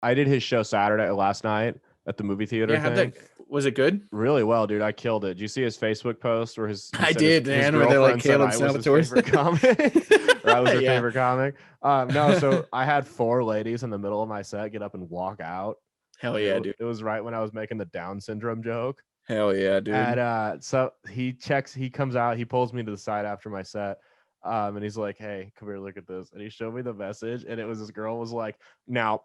I did his show last night at the movie theater thing. Was it good? Really well, dude. I killed it. Did you see his Facebook post where his girlfriend said I was his favorite comic? Or I was her favorite comic. No, so I had 4 ladies in the middle of my set get up and walk out. Hell yeah, dude. It was right when I was making the Down syndrome joke. Hell yeah, dude. And so he comes out, he pulls me to the side after my set. And he's like, "Hey, come here, look at this." And he showed me the message, and it was this girl was like, "Now,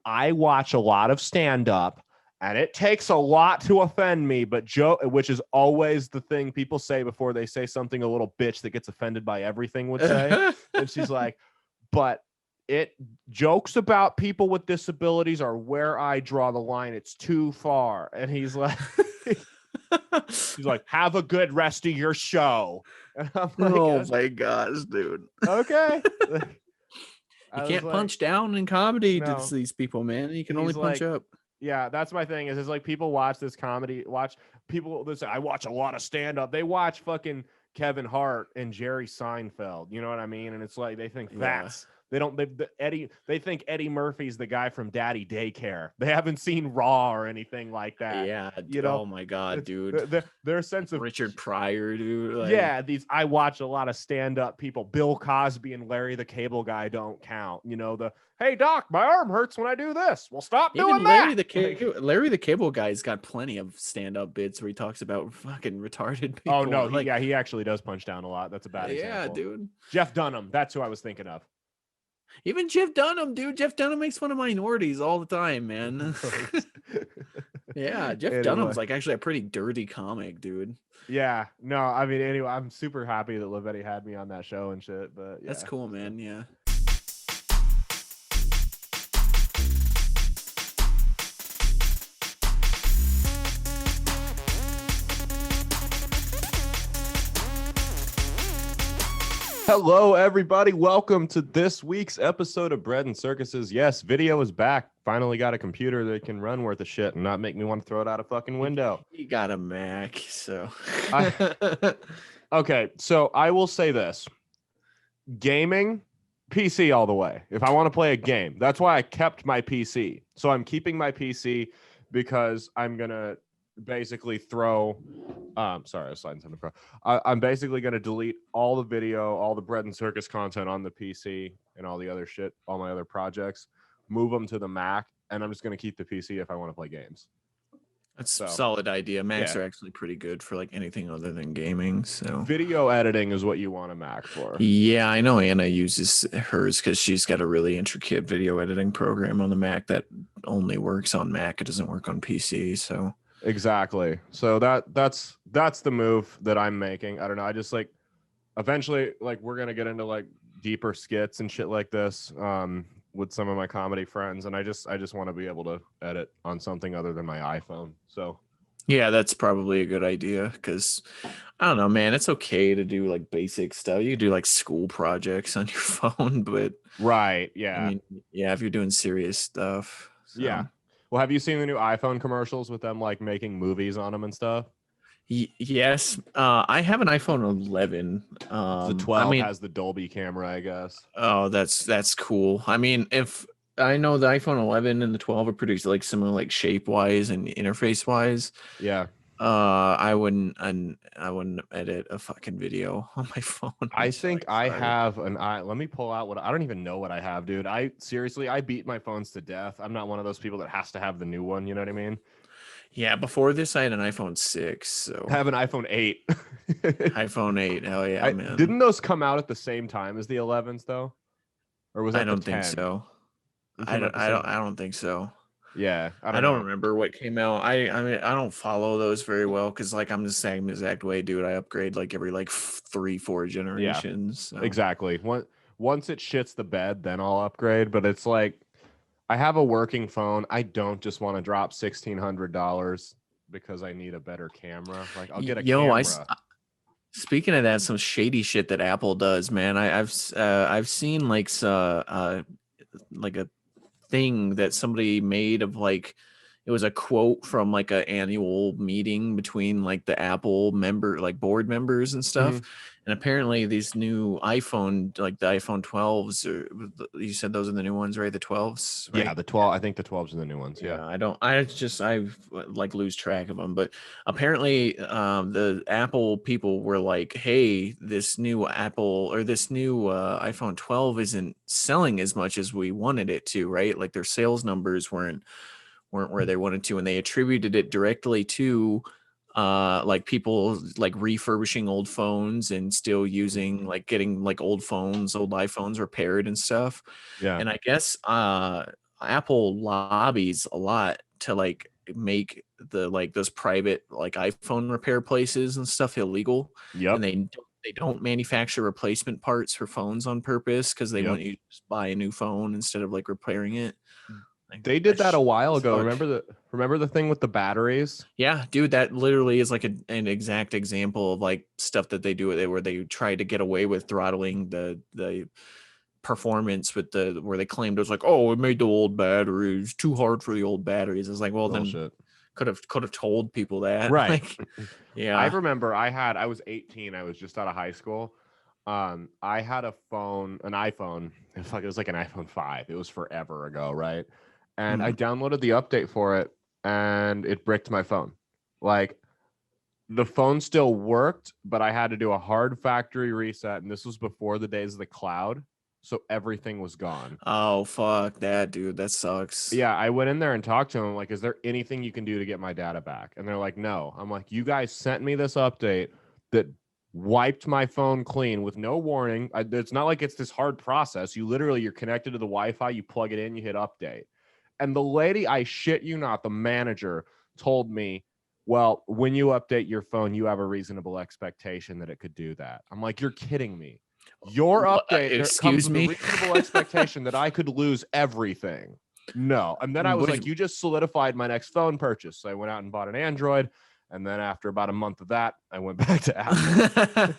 I watch a lot of stand-up, and it takes a lot to offend me, but which is always the thing people say before they say something a little bitch that gets offended by everything would say." And she's like, "But jokes about people with disabilities are where I draw the line. It's too far." And he's like, "Have a good rest of your show." And I'm like, "Oh my gosh, dude." Okay. You can't punch down in comedy to these people, man. You can only punch up. Yeah, that's my thing. Is like people watch this comedy, people that say I watch a lot of stand-up. They watch fucking Kevin Hart and Jerry Seinfeld. You know what I mean? And it's like they think they think Eddie Murphy's the guy from Daddy Daycare. They haven't seen Raw or anything like that. Yeah, oh my god, dude. Their sense of Richard Pryor, dude. I watch a lot of stand-up people. Bill Cosby and Larry the Cable Guy don't count. You know, hey doc, my arm hurts when I do this. Well, stop doing that. Larry the Cable Guy's got plenty of stand-up bits where he talks about fucking retarded people. Oh no, he actually does punch down a lot. That's a bad example. Yeah, dude. Jeff Dunham, that's who I was thinking of. Even Jeff Dunham, dude. Jeff Dunham makes fun of minorities all the time, man. Yeah, Jeff Dunham's like actually a pretty dirty comic, dude. Yeah, no, I mean, anyway, I'm super happy that Lavetti had me on that show and shit, but yeah. That's cool, man. Yeah. Hello, everybody. Welcome to this week's episode of Bread and Circuses. Yes, video is back. Finally got a computer that can run worth of shit and not make me want to throw it out a fucking window. You got a Mac, so. Okay, so I will say this. Gaming, PC all the way. If I want to play a game, that's why I kept my PC. So I'm keeping my PC because I'm going to basically throw sorry, I was sliding something. I'm basically going to delete all the video, all the Bread and Circus content on the PC and all the other shit, all my other projects, move them to the Mac, and I'm just going to keep the PC if I want to play games. That's a solid idea. Macs are actually pretty good for like anything other than gaming. So video editing is what you want a Mac for. Yeah, I know Anna uses hers because she's got a really intricate video editing program on the Mac that only works on Mac. It doesn't work on PC. So exactly. So that's the move that I'm making. I don't know. I just like eventually like we're gonna get into like deeper skits and shit like this with some of my comedy friends, and I just want to be able to edit on something other than my iPhone. So yeah, that's probably a good idea because I don't know, man. It's okay to do like basic stuff. You can do like school projects on your phone, but right, yeah, I mean, yeah, if you're doing serious stuff, so. Yeah. Well, have you seen the new iPhone commercials with them like making movies on them and stuff? Yes, I have an iPhone 11. The 12 has the Dolby camera, I guess. Oh, that's cool. I mean, if I know the iPhone 11 and the 12 are pretty like similar, like shape wise and interface wise. Yeah. I wouldn't edit a fucking video on my phone. I think I have let me pull out I don't even know what I have, dude. I beat my phones to death. I'm not one of those people that has to have the new one. You know what I mean? Yeah. Before this, I had an iPhone 6. So I have an iPhone 8. iPhone 8. Hell yeah, man. Didn't those come out at the same time as the 11s though? Or was that I don't think so. I don't think so. Yeah, I don't remember what came out. I mean, I don't follow those very well because like I'm the same exact way, dude. I upgrade like every like 3-4 generations. Yeah, so. Exactly. Once it shits the bed, then I'll upgrade. But it's like I have a working phone. I don't just want to drop $1,600 because I need a better camera. Like I'll get a camera. Speaking of that, some shady shit that Apple does, man. I've seen like a thing that somebody made of like it was a quote from like an annual meeting between like the Apple member, like board members and stuff. And apparently these new iPhone, like the iPhone 12s, or you said those are the new ones, right? The 12s, right? Yeah, the 12. I think the 12s are the new ones. Yeah. I like lose track of them, but apparently the Apple people were like, hey, this new iPhone 12 isn't selling as much as we wanted it to, right? Like their sales numbers weren't where they wanted to, and they attributed it directly to like people like refurbishing old phones and still using like getting like old iPhones repaired and stuff. Yeah. And I guess Apple lobbies a lot to like make the like those private like iPhone repair places and stuff illegal. Yep. And they don't manufacture replacement parts for phones on purpose because they want you to just buy a new phone instead of like repairing it. Like, they did that a while ago. Remember the thing with the batteries? Yeah, dude, that literally is like an exact example of like stuff that they do where they try to get away with throttling the performance with where they claimed it was like, oh, it made the old batteries too hard for the old batteries. It's like, well, Bullshit. Then could have told people that. Right. Like, yeah. I remember I was 18. I was just out of high school. I had an iPhone. It was like an iPhone 5. It was forever ago, right? And I downloaded the update for it and it bricked my phone. Like the phone still worked, but I had to do a hard factory reset. And this was before the days of the cloud. So everything was gone. Oh, fuck that, dude. That sucks. Yeah. I went in there and talked to them. Like, is there anything you can do to get my data back? And they're like, no. I'm like, you guys sent me this update that wiped my phone clean with no warning. It's not like it's this hard process. You're connected to the Wi-Fi, you plug it in, you hit update. And the lady, I shit you not, the manager told me, well, when you update your phone, you have a reasonable expectation that it could do that. I'm like, you're kidding me. Your update comes with a reasonable expectation that I could lose everything. No. And then I was like, you just solidified my next phone purchase. So I went out and bought an Android. And then after about a month of that, I went back to Apple.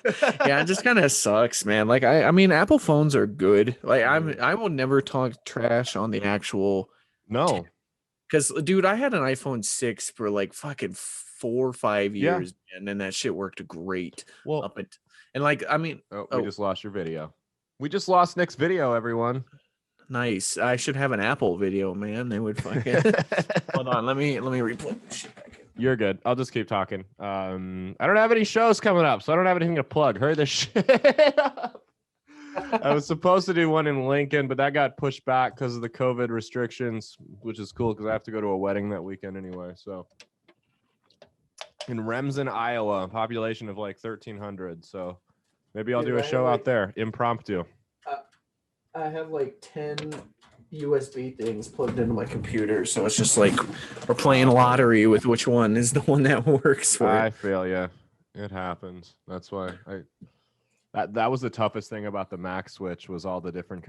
Yeah, it just kind of sucks, man. Like, I mean, Apple phones are good. Like, I will never talk trash on the actual. No. Because, dude, I had an iPhone 6 for like fucking 4 or 5 years, and then that shit worked great. Well, and like, I mean, we just lost your video. We just lost Nick's video, everyone. Nice. I should have an Apple video, man. They would fucking. Hold on, let me replay this shit back in. You're good. I'll just keep talking. I don't have any shows coming up, so I don't have anything to plug. Hurry this shit up. I was supposed to do one in Lincoln, but that got pushed back because of the COVID restrictions, which is cool because I have to go to a wedding that weekend anyway. So in Remsen, Iowa, population of like 1,300. So maybe I'll do a show out there, impromptu. I have like 10 USB things plugged into my computer, so it's just like we're playing lottery with which one is the one that works for I feel yeah, it happens. That's why that was the toughest thing about the Mac switch was all the different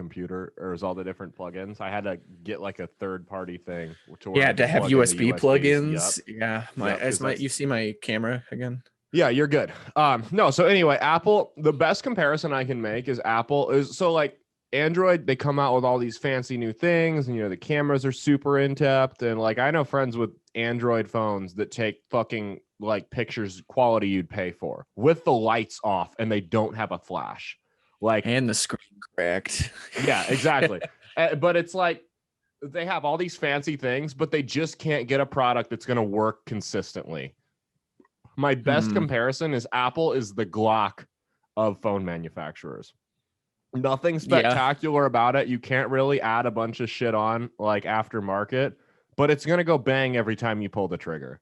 all the different plugins. I had to get like a third party thing to have USB plugins. Yep. You see my camera again? Yeah, you're good. No, so anyway, Apple, the best comparison I can make is Apple is so like Android, they come out with all these fancy new things, and the cameras are super in depth, and like I know friends with Android phones that take fucking like pictures quality you'd pay for with the lights off, and they don't have a flash, like and the screen cracked. Yeah, exactly. But it's like they have all these fancy things, but they just can't get a product that's going to work consistently. My best comparison is Apple is the Glock of phone manufacturers. Nothing spectacular about it. You can't really add a bunch of shit on like aftermarket, but it's going to go bang every time you pull the trigger.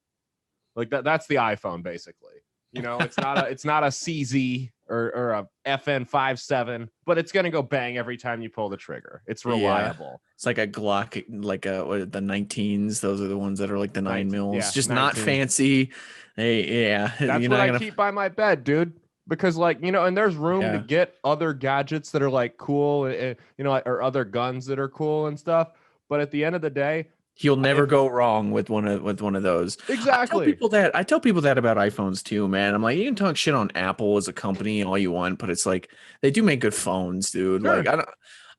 Like that's the iPhone basically. It's not a CZ or a FN57, but it's going to go bang every time you pull the trigger. It's reliable. Yeah. It's like a Glock, like the 19s. Those are the ones that are like the 9 mils. Yeah, just 19. Not fancy. That's what I keep by my bed, dude. Because and there's room to get other gadgets that are like cool, or other guns that are cool and stuff. But at the end of the day, you'll never go wrong with one of those. Exactly. I tell people that about iPhones too, man. I'm like, you can talk shit on Apple as a company all you want, but it's like they do make good phones, dude. Sure. Like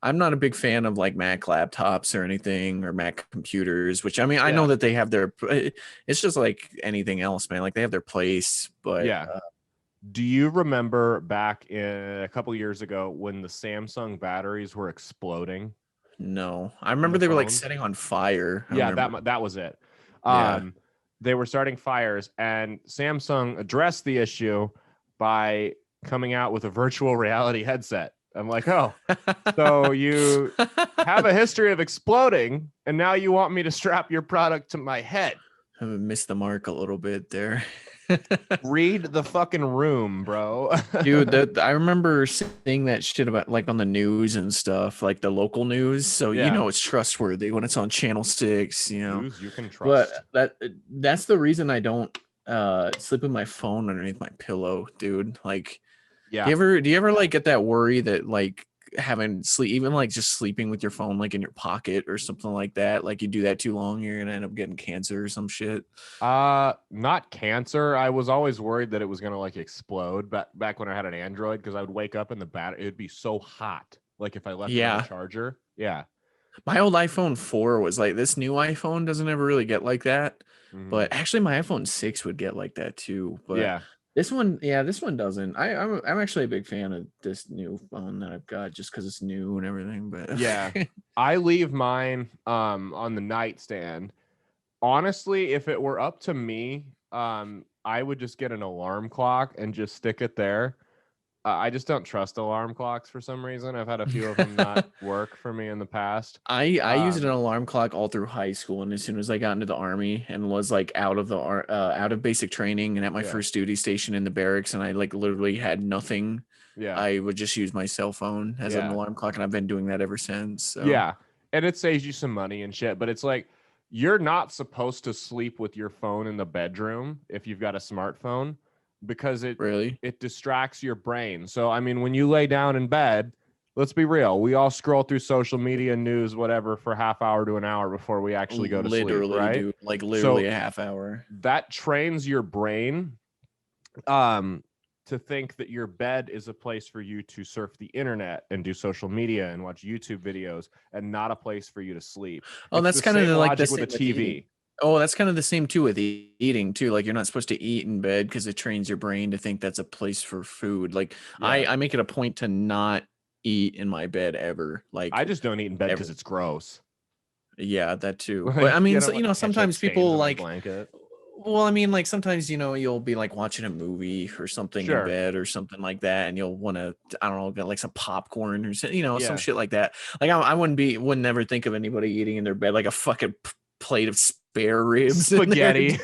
I'm not a big fan of like Mac laptops or anything or Mac computers, which I mean, I know Yeah. that they have their, it's just like anything else, man. Like they have their place, but Yeah. Do you remember back a couple years ago when the Samsung batteries were exploding no, I in remember the they were like phones? setting on fire. I Yeah, remember. that was it. Yeah. They were starting fires, and Samsung addressed the issue by coming out with a virtual reality headset. I'm like, oh, so you have a history of exploding, and now you want me to strap your product to my head? I missed the mark a little bit there. Read the fucking room, bro. Dude, I remember seeing that shit about like on the news and stuff, like the local news. So you Yeah, know it's trustworthy when it's on Channel 6, you know. news you can But trust. that's the reason I don't sleep with my phone underneath my pillow, dude. Like Yeah. do you ever like get that worry that like having sleep, even like just sleeping with your phone like in your pocket or something like that, like you do that too long, you're gonna end up getting cancer or some shit? Not cancer. I was always worried that it was gonna like explode back when I had an Android, because I would wake up and the battery, it'd be so hot. Like if I left it on the Yeah. charger. Yeah. My old iPhone 4 was like this. New iPhone doesn't ever really get like that. Mhm. But actually my iPhone 6 would get like that too. But Yeah. this one, yeah, this one doesn't. I'm actually a big fan of this new phone that I've got just because it's new and everything. But Yeah. I leave mine on the nightstand. Honestly, if it were up to me, I would just get an alarm clock and just stick it there. I just don't trust alarm clocks for some reason. I've had a few of them not work for me in the past. I used an Um, alarm clock all through high school, and as soon as I got into the army and was like out of basic training and at my yeah, first duty station in the barracks, and I like literally had nothing, yeah, I would just use my cell phone as an yeah, alarm clock, and I've been doing that ever since. So yeah. And it saves you some money and shit, but it's like you're not supposed to sleep with your phone in the bedroom if you've got a smartphone, because really, it distracts your brain. So I mean, when you lay down in bed, let's be real, we all scroll through social media, news, whatever, for half hour to an hour before we actually go to sleep, literally, right? dude, like literally So a half hour. that trains your brain um to think that your bed is a place for you to surf the internet and do social media and watch YouTube videos, and not a place for you to sleep. Oh, It's that's the kind of same like the logic with a same with eating. TV. Oh, that's kind of the same too with eating too. Like you're not supposed to eat in bed because it trains your brain to think that's a place for food. Like Yeah. I make it a point to not eat in my bed ever. Like I just don't eat in bed ever. because it's gross. Yeah, that too. But I Like, mean, so, like you know, ketchup sometimes stains people in my like, blanket. well, I mean, like sometimes, you know, you'll be like watching a movie or something in Sure. bed or something like that, and you'll want to, I don't know, get like some popcorn or you know, some Yeah. shit like that. Like I wouldn't never think of anybody eating in their bed like a fucking plate of spare ribs in there, Spaghetti.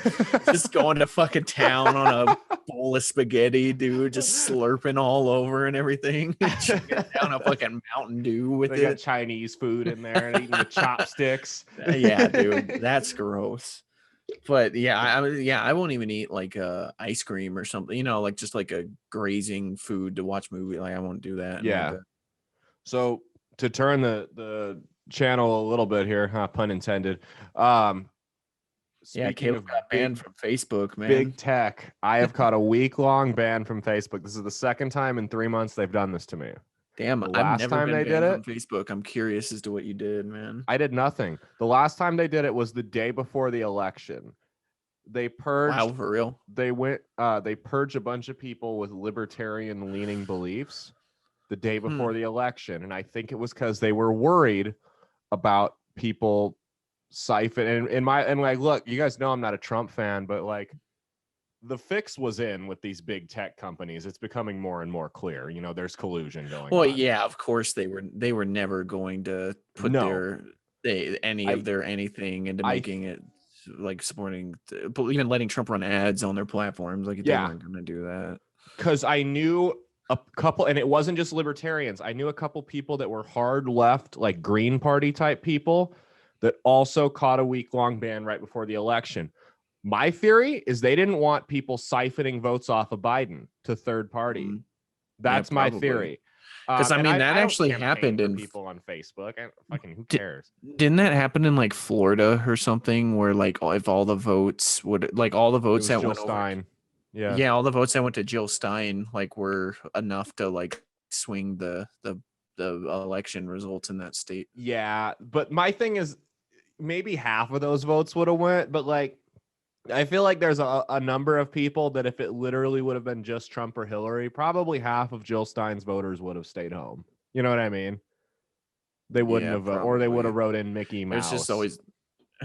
just going to fucking town on a bowl of spaghetti, dude, just slurping all over and everything, chugging down a fucking Mountain Dew with They got it. Chinese food in there and eating with chopsticks. Yeah, dude, that's gross. But yeah, I won't even eat like ice cream or something, you know, like just like a grazing food to watch movie. Like I won't do that in my Yeah. bed. So to turn the channel a little bit here, pun intended. Um, Yeah, speaking Caleb of got banned from Facebook, man. big tech, I have caught a week-long ban from Facebook. This is the second time in 3 months they've done this to me. Damn, The I've last never time been they did banned from it, Facebook. I'm curious as to what you did, man. I did nothing. The last time they did it was the day before the election. They Wow, purged, for real. they purged a bunch of people with libertarian leaning beliefs the day Hmm. before the election. And I think it was because they were worried about people siphon and like, look, you guys know I'm not a Trump fan, but like the fix was in with these big tech companies. It's becoming more and more clear. You know, there's collusion going Well, on. yeah, of course they were never going to put No, any of I their anything into I making it like supporting, even letting Trump run ads on their platforms. Like they yeah, weren't going to do that. because I knew a couple, and it wasn't just libertarians. I knew a couple people that were hard left, like Green Party type people, that also caught a week-long ban right before the election. My theory is they didn't want people siphoning votes off of Biden to third party. Mm, yeah, That's my probably. theory. Because I And mean, that I don't actually campaign happened for in. people on Facebook. Fucking who Di- cares? Didn't that happen in like Florida or something where like if all the votes would like all the It votes was that Jill went over, Stein. Yeah. yeah, all the votes that went to Jill Stein like were enough to like swing the the election results in that state. Yeah, but my thing is maybe half of those votes would have went, but like I feel like there's a number of people that if it literally would have been just Trump or Hillary, probably half of Jill Stein's voters would have stayed home. You know what I mean? They wouldn't Yeah, have, or they would probably. have wrote in Mickey There's Mouse. just always,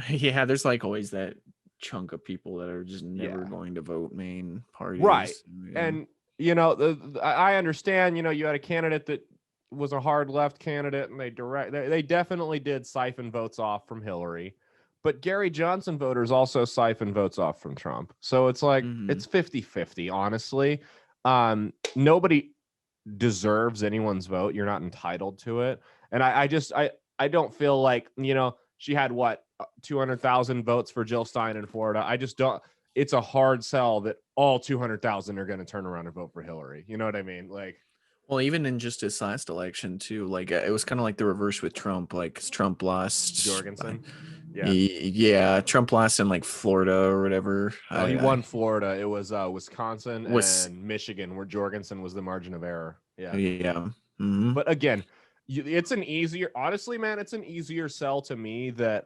yeah, there's like always that chunk of people that are just never Yeah. going to vote main parties. Right. Yeah. And, you know, I understand, you know, you had a candidate that was a hard left candidate and they definitely did siphon votes off from Hillary. But Gary Johnson voters also siphon votes off from Trump. So it's like, it's 50-50, honestly. Nobody deserves anyone's vote. You're not entitled to it. And I don't feel like, you know, she had what, 200,000 votes for Jill Stein in Florida. I just don't, it's a hard sell that all 200,000 are going to turn around and vote for Hillary. You know what I mean? Like, well, even in just his last election too, like it was kind of like the reverse with Trump. Like Trump lost Jorgensen. Yeah, Trump lost in like Florida or whatever. He won Florida. It was Wisconsin and Michigan, where Jorgensen was the margin of error. Yeah. Mm-hmm. But again, it's an easier, honestly, man, it's an easier sell to me that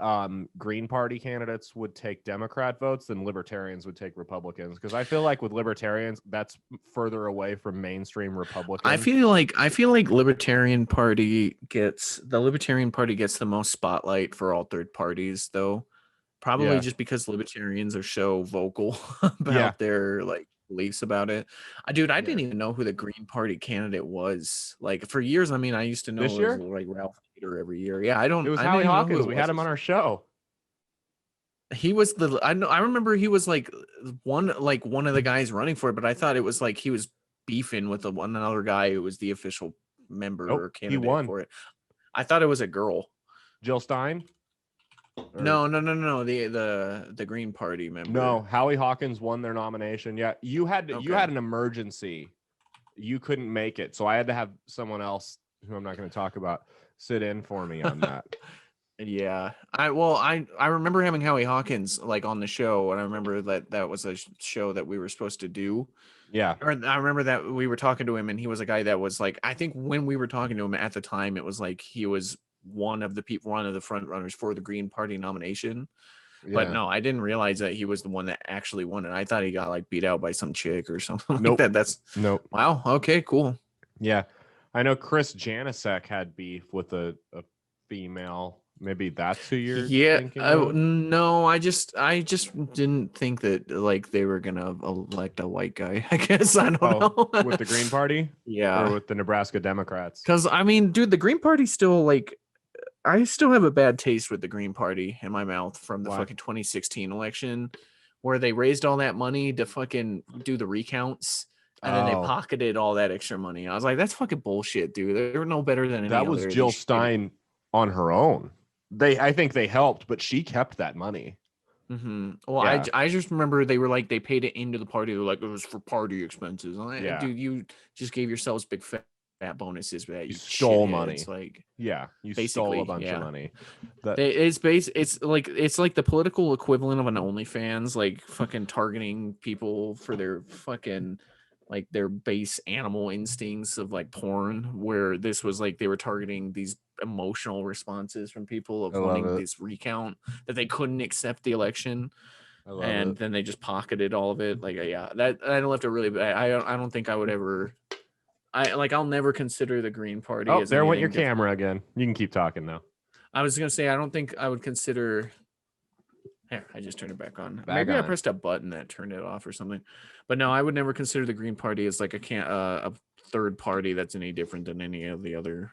Green Party candidates would take Democrat votes than libertarians would take Republicans, because I feel like with libertarians, that's further away from mainstream Republicans. I feel like the Libertarian Party gets the most spotlight for all third parties, though. Probably just because libertarians are so vocal about their like beliefs about it. Dude, I didn't even know who the Green Party candidate was. Like for years, I mean, I used to know this year? it was like Ralph Nader every year. Yeah, it was I Howie didn't Hawkins. Know who we had him on our show. He was I remember he was like one of the guys running for it, but I thought it was like he was beefing with another guy who was the official member or candidate for it. I thought it was a girl. Jill Stein? No, the Green Party member. No, Howie Hawkins won their nomination. Yeah, you had an emergency. You couldn't make it, so I had to have someone else who I'm not going to talk about sit in for me on that. Yeah, I remember having Howie Hawkins like on the show, and I remember that was a show that we were supposed to do. Yeah, I remember that we were talking to him, and he was a guy that was like, I think when we were talking to him at the time, it was like he was one of the front runners for the Green Party nomination. Yeah. But no, I didn't realize that he was the one that actually won it. I thought he got like beat out by some chick or something like that. That's nope. Wow. Okay, cool. Yeah. I know Chris Janicek had beef with a female. Maybe that's who you're thinking of? No, I just didn't think that like they were gonna elect a white guy. I guess I don't know. With the Green Party? Yeah. Or with the Nebraska Democrats? Because I mean, dude, the Green Party still like, I still have a bad taste with the Green Party in my mouth from the fucking 2016 election, where they raised all that money to fucking do the recounts. And then they pocketed all that extra money. I was like, that's fucking bullshit, dude. They were no better than any that was Jill Stein on her own. I think they helped, but she kept that money. Mm-hmm. Well, yeah. I just remember they were like, they paid it into the party. They were like, it was for party expenses. Like, yeah. Dude, you just gave yourselves big fat bonuses for that. You stole money. It's like, yeah, you stole a bunch of money. It's like the political equivalent of an OnlyFans, like fucking targeting people for their fucking like their base animal instincts of like porn, where this was like they were targeting these emotional responses from people of wanting this recount that they couldn't accept the election, and then they just pocketed all of it. Like, yeah, that left a really bad. I don't think I would ever. I'll never consider the Green Party. Oh, there went your camera again. You can keep talking now. I was gonna say I don't think I would consider. Here, I just turned it back on. Maybe I pressed a button that turned it off or something. But no, I would never consider the Green Party as like a third party that's any different than any of the other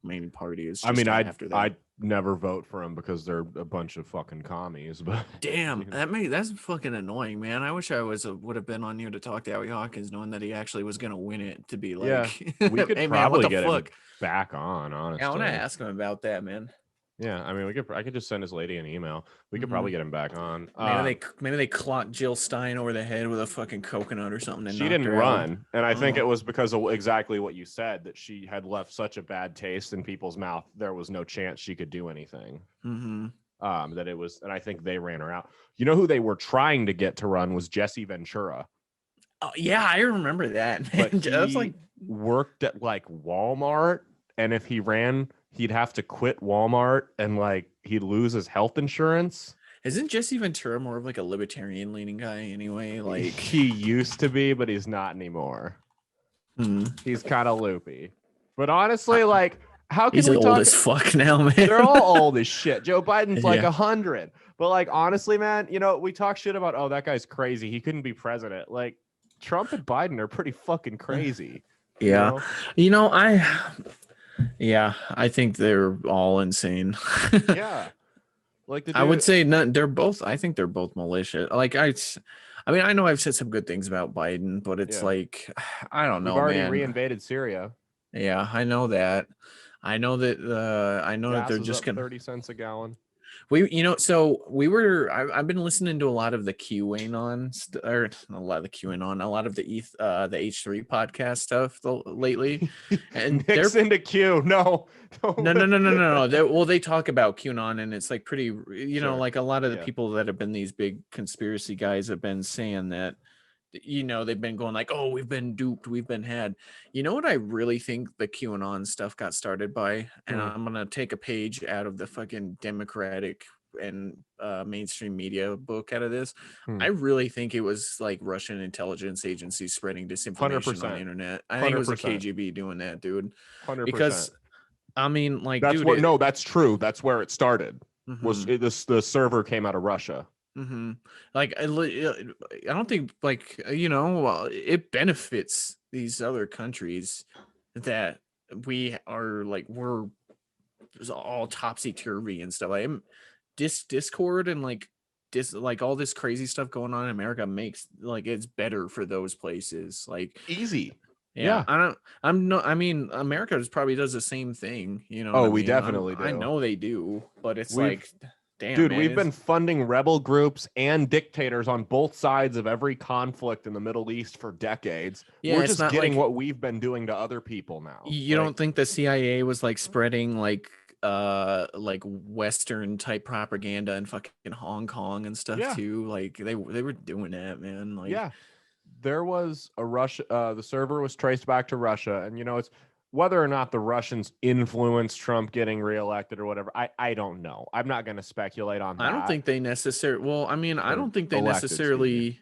main parties. I mean, I'd never vote for them because they're a bunch of fucking commies. But damn, that's fucking annoying, man. I wish I would have been on here to talk to Howie Hawkins, knowing that he actually was gonna win it. To be like, yeah, we could probably get him back on. Honestly, I want to ask him about that, man. Yeah, I mean, I could just send his lady an email. We could probably get him back on. Maybe they clocked Jill Stein over the head with a fucking coconut or something. And she didn't run, and I think it was because of exactly what you said, that she had left such a bad taste in people's mouth. There was no chance she could do anything. Mm-hmm. That it was, and I think they ran her out. You know who they were trying to get to run was Jesse Ventura. Oh yeah, I remember that. But he was like worked at like Walmart and if he ran, he'd have to quit Walmart and like he'd lose his health insurance. Isn't Jesse Ventura more of like a libertarian leaning guy anyway? Like He used to be, but he's not anymore. He's kind of loopy. But honestly, like, how can he's we old talk? as fuck now, man. They're all old as shit. Joe Biden's like Yeah. 100. But like, honestly, man, you know, we talk shit about, oh, that guy's crazy. He couldn't be president. Like, Trump and Biden are pretty fucking crazy. Yeah. You know, I think they're all insane. Yeah. Like I would say they're both. I think they're both malicious. Like I mean, I know I've said some good things about Biden, but it's like I don't know, we've already man. reinvaded Syria. Yeah, I know that. I know that. Gas they're is just up gonna 30 cents a gallon. I've been listening to a lot of the QAnon or a lot of the QAnon, a lot of the H3 podcast stuff lately, and Mix into Q. No. They talk about QAnon, and it's like pretty, like a lot of the people that have been these big conspiracy guys have been saying that, they've been going like, oh, we've been duped, we've been had. You know what I really think the QAnon stuff got started by? And I'm gonna take a page out of the fucking Democratic and mainstream media book out of this. I really think it was like Russian intelligence agencies spreading disinformation on the internet. I think it was the KGB doing that, dude. 100%. Because I mean, like, that's that's true. That's where it started. Was the server came out of Russia. Like, I don't think, like, it benefits these other countries that we are like, we're all topsy-turvy and stuff. Like, Discord and like all this crazy stuff going on in America makes like it's better for those places. Like easy. Yeah. I mean, America probably does the same thing, we definitely do. I know they do, but it's like, damn, dude, man, we've been funding rebel groups and dictators on both sides of every conflict in the Middle East for decades. Yeah, we're just getting what we've been doing to other people now. You don't think the CIA was like spreading like Western type propaganda in fucking Hong Kong and stuff too? Like they were doing that, man. Like, yeah, there was a Russia. The server was traced back to Russia, and it's whether or not the Russians influenced Trump getting reelected or whatever. I don't know. I'm not going to speculate on that. I don't think they necessarily. Well, I mean, I don't think they necessarily.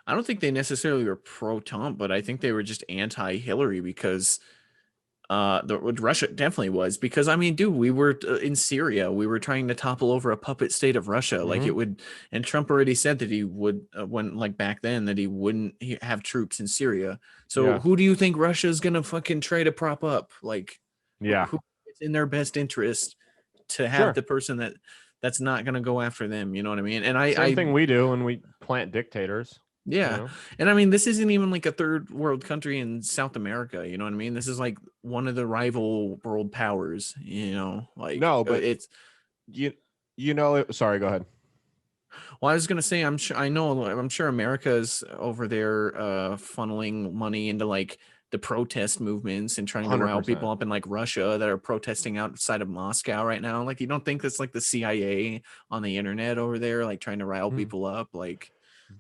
I don't think they necessarily were pro-Trump, but I think they were just anti-Hillary because Russia definitely was. Because I mean, dude, we were in Syria. We were trying to topple over a puppet state of Russia. Like it would, and Trump already said that he would, when like back then, that he wouldn't have troops in Syria. So who do you think Russia is gonna fucking try to prop up? Like, who it's in their best interest to have the person that's not gonna go after them? You know what I mean? And same thing we do when we plant dictators. Yeah. And I mean, this isn't even like a third world country in South America. You know what I mean? This is like one of the rival world powers, like, no, but it's, sorry, go ahead. Well, I was going to say, I'm sure America's over there funneling money into like the protest movements and trying to rile people up in like Russia that are protesting outside of Moscow right now. Like, you don't think that's like the CIA on the internet over there, like trying to rile people up? Like,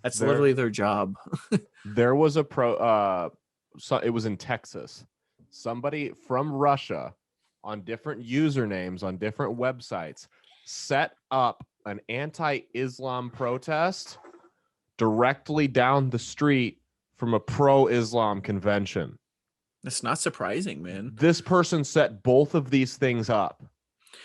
that's literally their job. There was it was in Texas. Somebody from Russia on different usernames on different websites set up an anti-Islam protest directly down the street from a pro-Islam convention. That's not surprising, man. This person set both of these things up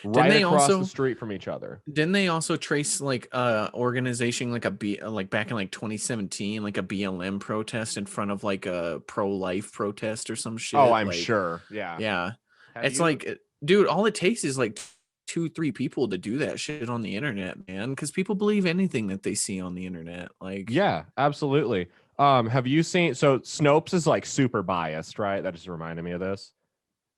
right across the street from each other. Didn't they also trace like organization like like back in like 2017, like a BLM protest in front of like a pro-life protest or some shit? Oh, I'm sure. Yeah. It's like, dude, all it takes is like 2-3 people to do that shit on the internet, man, because people believe anything that they see on the internet. Like, yeah, absolutely. Have you seen, so Snopes is like super biased, right? That just reminded me of this.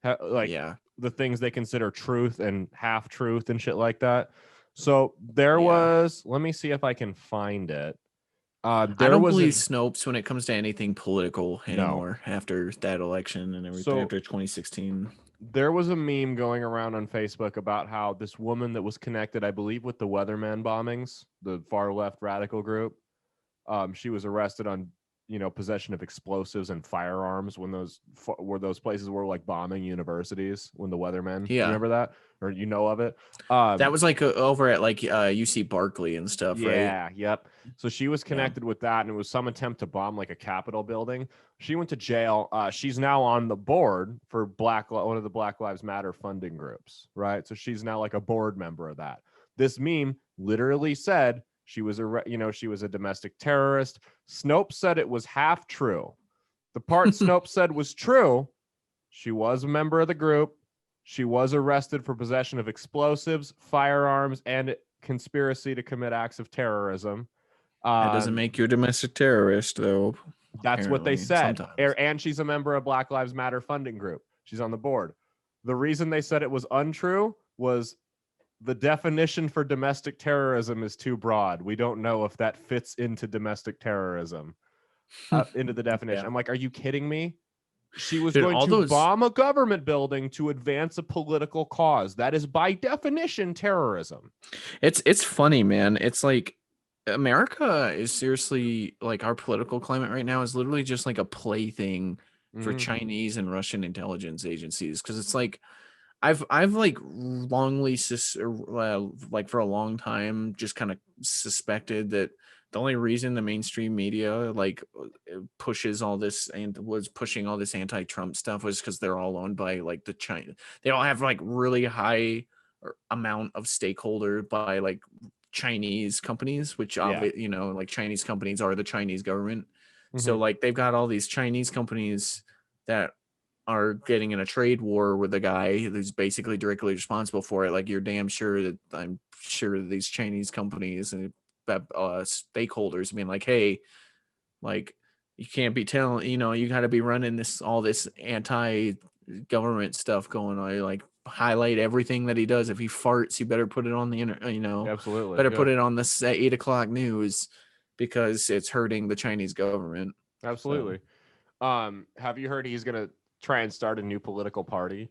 The things they consider truth and half truth and shit like that. So there was, let me see if I can find it. I don't believe Snopes when it comes to anything political anymore after that election and everything, after 2016. There was a meme going around on Facebook about how this woman that was connected, I believe, with the Weatherman bombings, the far left radical group, she was arrested on, possession of explosives and firearms when those places were like bombing universities when the weathermen. You Yeah. remember that, or of it? That was like over at like UC Berkeley and stuff, right? Yeah, yep. So she was connected with that, and it was some attempt to bomb like a Capitol building. She went to jail. She's now on the board for one of the Black Lives Matter funding groups, right? So she's now like a board member of that. This meme literally said she was she was a domestic terrorist. Snopes said it was half true. The part Snopes said was true. She was a member of the group. She was arrested for possession of explosives, firearms, and conspiracy to commit acts of terrorism. That doesn't make you a domestic terrorist, though. That's what they said. Sometimes. And she's a member of Black Lives Matter funding group. She's on the board. The reason they said it was untrue was the definition for domestic terrorism is too broad. We don't know if that fits into domestic terrorism, into the definition. Yeah. I'm like, are you kidding me? She was Dude, going to bomb a government building to advance a political cause. That is by definition terrorism. It's funny, man. It's like America is seriously like our political climate right now is literally just like a plaything for Chinese and Russian intelligence agencies. Because it's like I've like like for a long time just kind of suspected that the only reason the mainstream media like pushes all this and was pushing all this anti-Trump stuff was because they're all owned by like the China. They all have like really high amount of stakeholder by like Chinese companies, which like Chinese companies are the Chinese government. So like they've got all these Chinese companies that are getting in a trade war with a guy who's basically directly responsible for it. Like you're damn sure that I'm sure that these Chinese companies and stakeholders being like, hey, like you can't be telling, you got to be running all this anti-government stuff going on. Like highlight everything that he does. If he farts, you better put it on the internet. Absolutely, better put it on the 8:00 news because it's hurting the Chinese government. Absolutely. So. Have you heard he's gonna try and start a new political party?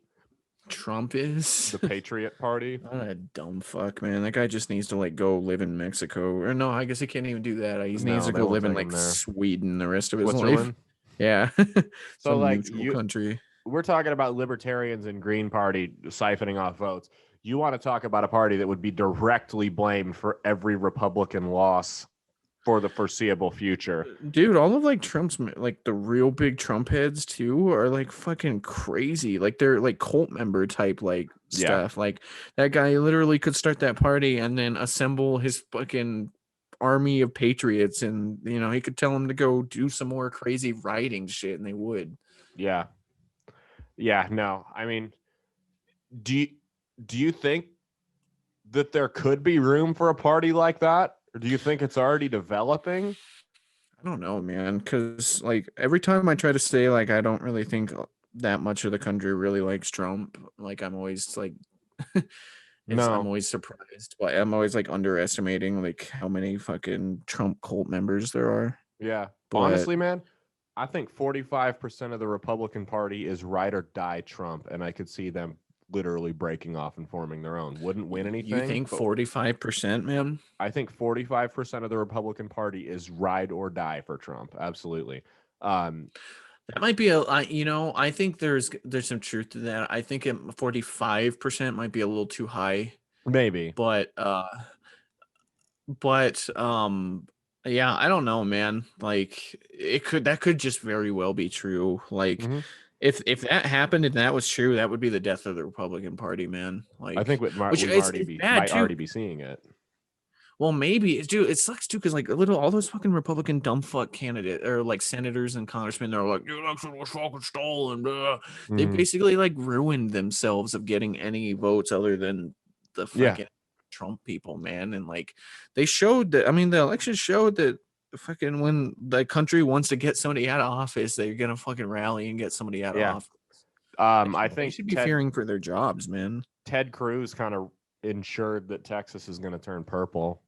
Trump is the Patriot Party. What a dumb fuck, man. That guy just needs to like go live in Mexico. Or no, I guess he can't even do that. He needs to go live in like Sweden the rest of his life. Yeah. So like country. We're talking about libertarians and Green Party siphoning off votes. You want to talk about a party that would be directly blamed for every Republican loss for the foreseeable future. Dude, all of like Trump's like the real big Trump heads too are like fucking crazy. Like they're like cult member type like stuff. Like that guy literally could start that party and then assemble his fucking army of patriots, and he could tell them to go do some more crazy rioting shit and they would. Yeah. No, I mean, do you think that there could be room for a party like that? Or do you think it's already developing? I don't know, man. Because like every time I try to say like I don't really think that much of the country really likes Trump, like I'm always like, I'm always surprised. But I'm always like underestimating like how many fucking Trump cult members there are. Yeah, honestly, man, I think 45% of the Republican Party is ride or die Trump, and I could see them literally breaking off and forming their own. Wouldn't win anything. You think 45%, man? I think 45% of the Republican Party is ride or die for Trump. Absolutely. That might be I think there's some truth to that. I think 45% might be a little too high. Maybe. But yeah, I don't know, man. Like that could just very well be true. Like if that happened and that was true, that would be the death of the Republican Party, man. Like I think we might already be seeing it. Well, maybe, dude. It sucks too because like all those fucking Republican dumb fuck candidates or like senators and congressmen, they're like, your election was fucking stolen. They basically like ruined themselves of getting any votes other than the fucking Trump people, man. And like they showed that. I mean, the election showed that. Fucking when the country wants to get somebody out of office, they're gonna fucking rally and get somebody out of office. I think they should be fearing for their jobs, man. Ted Cruz kind of ensured that Texas is gonna turn purple.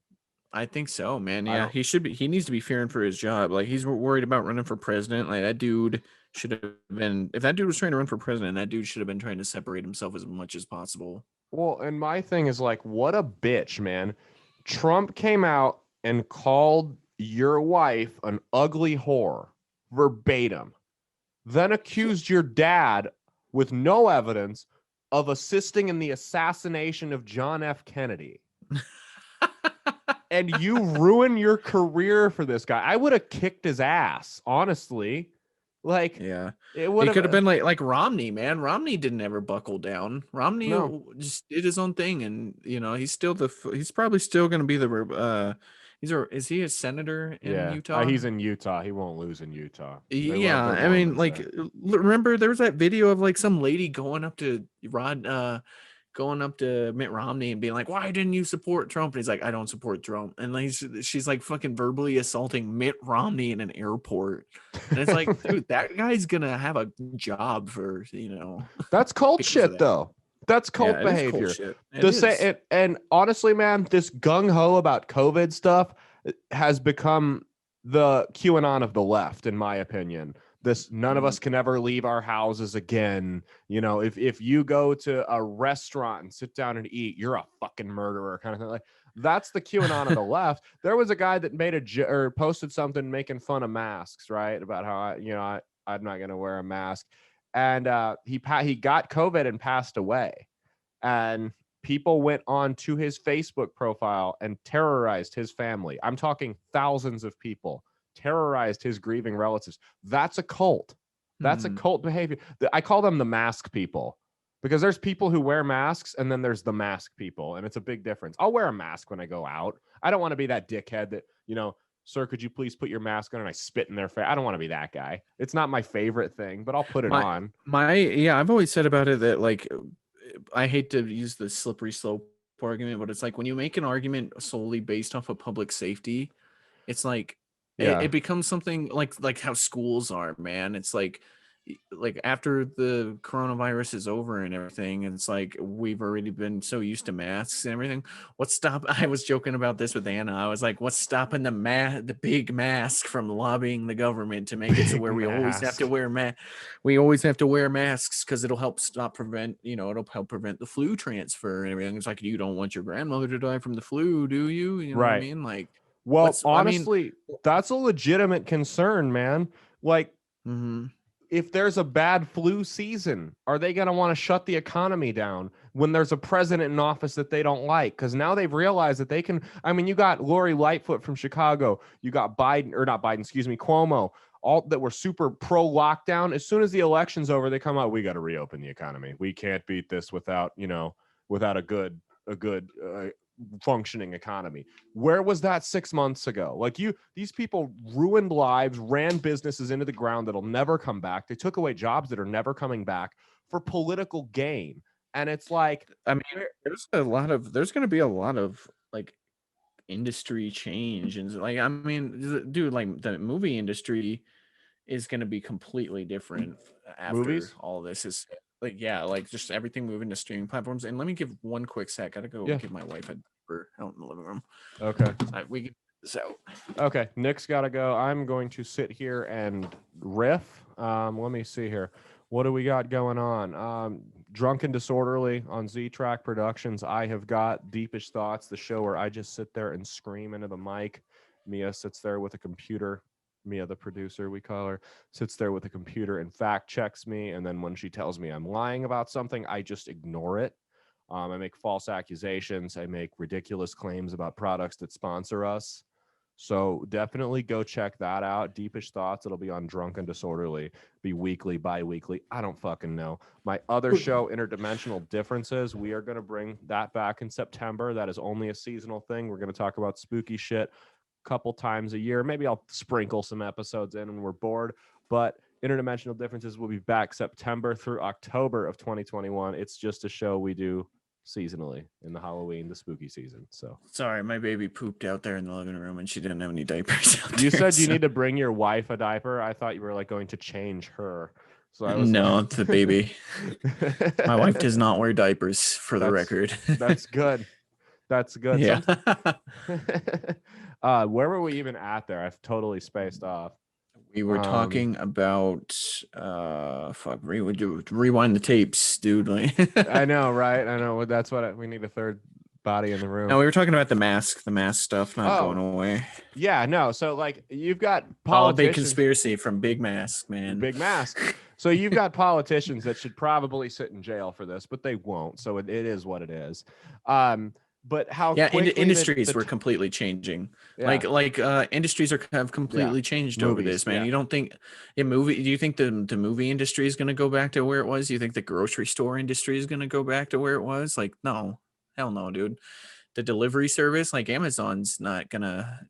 I think so, man. Yeah, he should be. He needs to be fearing for his job. Like he's worried about running for president. Like that dude should have been. If that dude was trying to run for president, that dude should have been trying to separate himself as much as possible. Well, and my thing is like, what a bitch, man. Trump came out and called your wife an ugly whore. verbatim, then accused your dad with no evidence of assisting in the assassination of John F. Kennedy. And you ruin your career for this guy. I would have kicked his ass, honestly. Like, Yeah, it would he have could have been like Romney, man. Romney didn't ever buckle down. Romney no. just did his own thing, and he's still he's probably still going to be the is he a senator in Yeah, Utah? he's in Utah. He won't lose in Utah. They Yeah, love their I mean, Mormons like, there. remember there was that video of like some lady going up to going up to Mitt Romney and being like, "Why didn't you support Trump?" And he's like, "I don't support Trump." And like she's like fucking verbally assaulting Mitt Romney in an airport. And it's like, dude, that guy's gonna have a job for That's cult because of shit, that. though. That's cult Yeah, it is cool behavior. shit. It To say is. it, and honestly, man, this gung ho about COVID stuff has become the QAnon of the left, in my opinion. This none of us can ever leave our houses again. If you go to a restaurant and sit down and eat, you're a fucking murderer, kind of thing. Like, that's the QAnon of the left. There was a guy that made or posted something making fun of masks, right? About how I'm not gonna wear a mask, and he got COVID and passed away, and people went on to his Facebook profile and terrorized his family. I'm talking thousands of people terrorized his grieving relatives. That's a cult. That's a cult behavior. I call them the mask people, because there's people who wear masks and then there's the mask people, and it's a big difference. I'll wear a mask when I go out. I don't want to be that dickhead that, sir, could you please put your mask on, and I spit in their face. I don't want to be that guy. It's not my favorite thing, but I'll put it on. Yeah, I've always said about it that, like, I hate to use the slippery slope argument, but it's like when you make an argument solely based off of public safety, it's like it becomes something like how schools are, man. It's like after the coronavirus is over and everything, and it's like we've already been so used to masks and everything. I was joking about this with Anna. I was like, what's stopping the big mask from lobbying the government to make it so where we always have to wear masks because it'll help prevent the flu transfer and everything. It's like, you don't want your grandmother to die from the flu, do you? You know what I mean? Like, well, honestly, that's a legitimate concern, man. Like, if there's a bad flu season, are they going to want to shut the economy down when there's a president in office that they don't like? Because now they've realized that they can. I mean, you got Lori Lightfoot from Chicago. You got Cuomo, all that were super pro lockdown. As soon as the election's over, they come out, we got to reopen the economy. We can't beat this without a good functioning economy. Where was that 6 months ago? Like, these people ruined lives, ran businesses into the ground that'll never come back. They took away jobs that are never coming back for political gain. And it's like, I mean, there's going to be a lot of like industry change, and like, I mean, dude, like the movie industry is going to be completely different after movies. all this is like, yeah, like just everything moving to streaming platforms. And let me give one quick sec. Gotta go give my wife a diaper out in the living room. Okay. We can this out. Okay. Nick's gotta go. I'm going to sit here and riff. Let me see here. What do we got going on? Drunk and Disorderly on Z-Track Productions. I have got Deepest Thoughts, the show where I just sit there and scream into the mic. Mia sits there with a computer. Mia, the producer, we call her, sits there with a computer and fact checks me. And then when she tells me I'm lying about something, I just ignore it. I make false accusations. I make ridiculous claims about products that sponsor us. So definitely go check that out. Deepest Thoughts. It'll be on Drunk and Disorderly. Be weekly, bi-weekly. I don't fucking know. My other show, Interdimensional Differences, we are going to bring that back in September. That is only a seasonal thing. We're going to talk about spooky shit couple times a year. Maybe I'll sprinkle some episodes in when we're bored, but Interdimensional Differences will be back September through October of 2021. It's just a show we do seasonally in the spooky season. So sorry, my baby pooped out there in the living room and she didn't have any diapers out you there, said you need to bring your wife a diaper. I thought you were like going to change her. So I was no, it's the baby. My wife does not wear diapers, for the record. That's good. That's good. Yeah. Where were we even at there? I've totally spaced off. We were talking about rewind the tapes, dude. I know, right? I know. That's what we need a third body in the room. No, we were talking about the mask stuff not going Oh, away. yeah, no. So like you've got All a big politicians, conspiracy from Big Mask, man. big mask. So you've got politicians that should probably sit in jail for this, but they won't. So it is what it is. But how quickly industries were completely changing. Yeah. Like industries have completely changed over Movies, this, man. yeah. You don't think do you think the movie industry is going to go back to where it was? Do you think the grocery store industry is going to go back to where it was? Like, no. Hell no, dude. The delivery service, like Amazon's not going to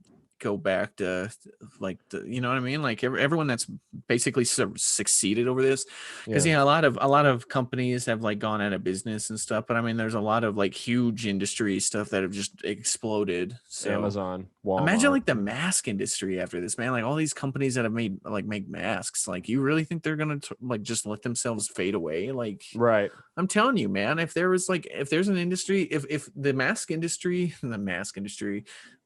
go back to like you know what I mean? Like everyone that's basically succeeded over this, because a lot of companies have like gone out of business and stuff, but I mean there's a lot of like huge industry stuff that have just exploded. So Amazon, Walmart. Imagine like the mask industry after this, man. Like all these companies that have make masks. Like you really think they're gonna like just let themselves fade away? Like, right. I'm telling you, man, if there's an industry, if the mask industry,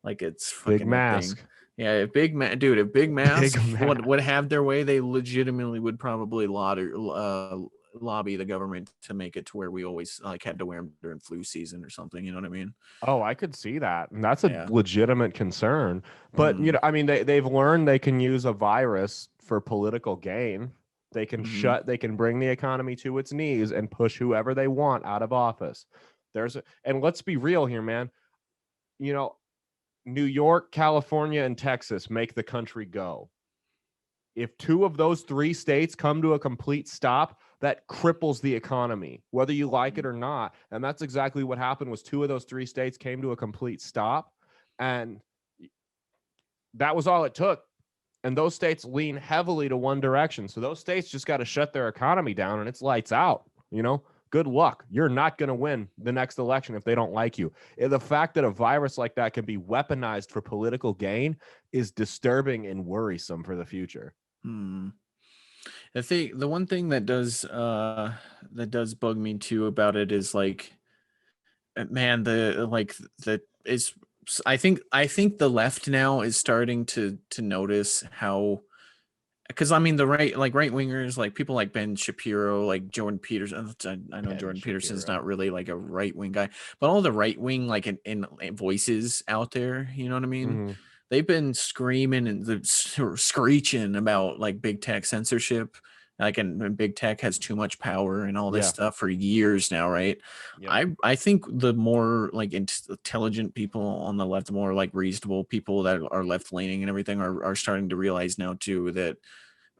like it's fucking Big mask. thing. Yeah, if Big Mask would have their way, they legitimately would probably lobby the government to make it to where we always like had to wear them during flu season or something. You know what I mean? Oh, I could see that. And that's a legitimate concern. But, you know, I mean, they've learned they can use a virus for political gain. They can they can bring the economy to its knees and push whoever they want out of office. And let's be real here, man. You know, New York, California, and Texas make the country go. If 2 of those 3 states come to a complete stop, that cripples the economy, whether you like it or not. And that's exactly what happened was 2 of those 3 states came to a complete stop. And that was all it took. And those states lean heavily to one direction. So those states just got to shut their economy down and it's lights out. You know, good luck. You're not going to win the next election if they don't like you. The fact that a virus like that can be weaponized for political gain is disturbing and worrisome for the future. The one thing that does bug me too about it is like, man, I think the left now is starting to notice how, because I mean the right wingers, like people like Ben Shapiro, like Jordan Peterson. I know Jordan Peterson's not really like a right wing guy, but all the right wing like in voices out there, you know what I mean? They've been screaming and screeching about like big tech censorship, like and big tech has too much power and all this stuff for years now, right? I think the more like intelligent people on the left, the more like reasonable people that are left leaning and everything are starting to realize now too that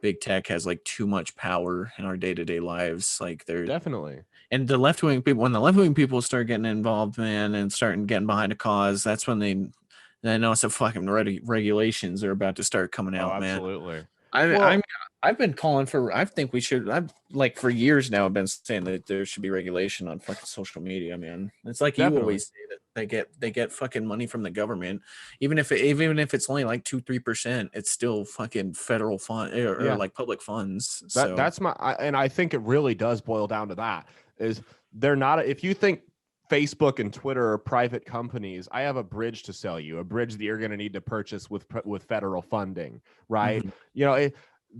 big tech has like too much power in our day-to-day lives. Like they're definitely, and the left-wing people, when the left-wing people start getting involved, man, and getting behind a cause, that's when they know some fucking regulations are about to start coming out, man. Absolutely. I've been calling for. I think we should. I've like for years now. I've been saying that there should be regulation on fucking social media, man. It's like you always say that they get fucking money from the government, even if it's only like 2-3%. It's still fucking federal fund or like public funds. That's and I think it really does boil down to that. Is they're not. If you think Facebook and Twitter are private companies, I have a bridge to sell you, a bridge that you're going to need to purchase with federal funding, right? You know,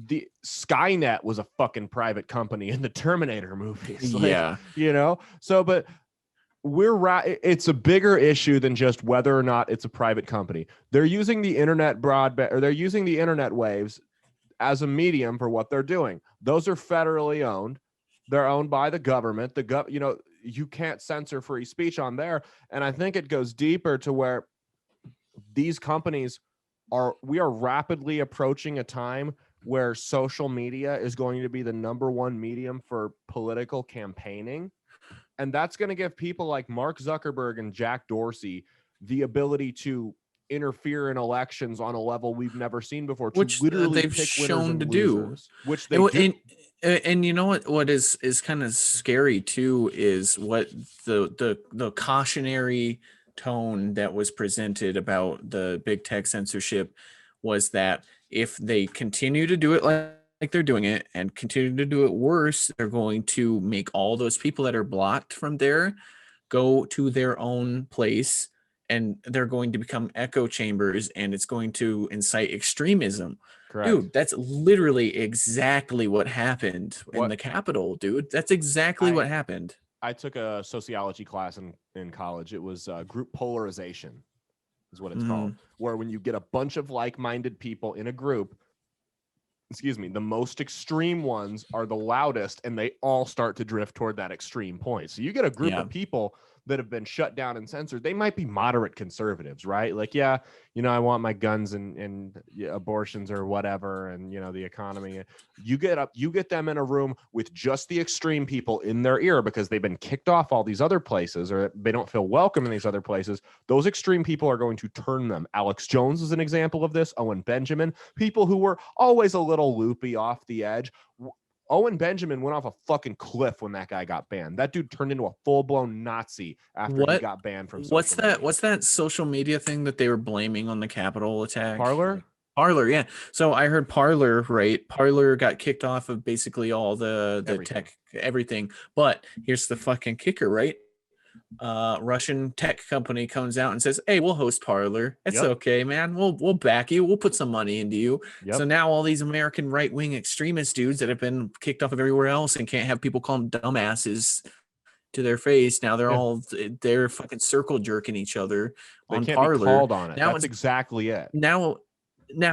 the Skynet was a fucking private company in the Terminator movies. Like, you know, so, but we're right. It's a bigger issue than just whether or not it's a private company. They're using the internet broadband, or they're using the internet waves as a medium for what they're doing. Those are federally owned. They're owned by the government. You know, you can't censor free speech on there. And I think it goes deeper to where these companies we are rapidly approaching a time where social media is going to be the #1 medium for political campaigning. And that's going to give people like Mark Zuckerberg and Jack Dorsey the ability to interfere in elections on a level we've never seen before, which literally they've pick shown to losers, do, which they do. And you know what is kind of scary too is what the cautionary tone that was presented about the big tech censorship was that if they continue to do it like they're doing it and continue to do it worse, they're going to make all those people that are blocked from there go to their own place, and they're going to become echo chambers, and it's going to incite extremism. Correct. Dude, that's literally exactly what happened in the Capitol, dude. That's exactly what happened. I took a sociology class in college. It was group polarization is what it's called, where when you get a bunch of like-minded people in a group, excuse me, the most extreme ones are the loudest and they all start to drift toward that extreme point. So you get a group of people that have been shut down and censored. They might be moderate conservatives, right? Like, yeah, I want my guns and abortions or whatever, and the economy. You get them in a room with just the extreme people in their ear because they've been kicked off all these other places or they don't feel welcome in these other places. Those extreme people are going to turn them. Alex Jones is an example of this. Owen Benjamin, people who were always a little loopy off the edge. Owen Benjamin went off a fucking cliff when that guy got banned. That dude turned into a full-blown Nazi after he got banned from social media. What's that social media thing that they were blaming on the Capitol attack? Parler? Parler, yeah. So I heard Parler, right? Parler got kicked off of basically all the tech, everything. But here's the fucking kicker, right? Russian tech company comes out and says, "Hey, we'll host Parler. It's okay, man. We'll back you. We'll put some money into you." So now all these American right-wing extremist dudes that have been kicked off of everywhere else and can't have people call them dumbasses to their face. Now they're fucking circle jerking each other on Parler. Be called on it. Now that's exactly it. Now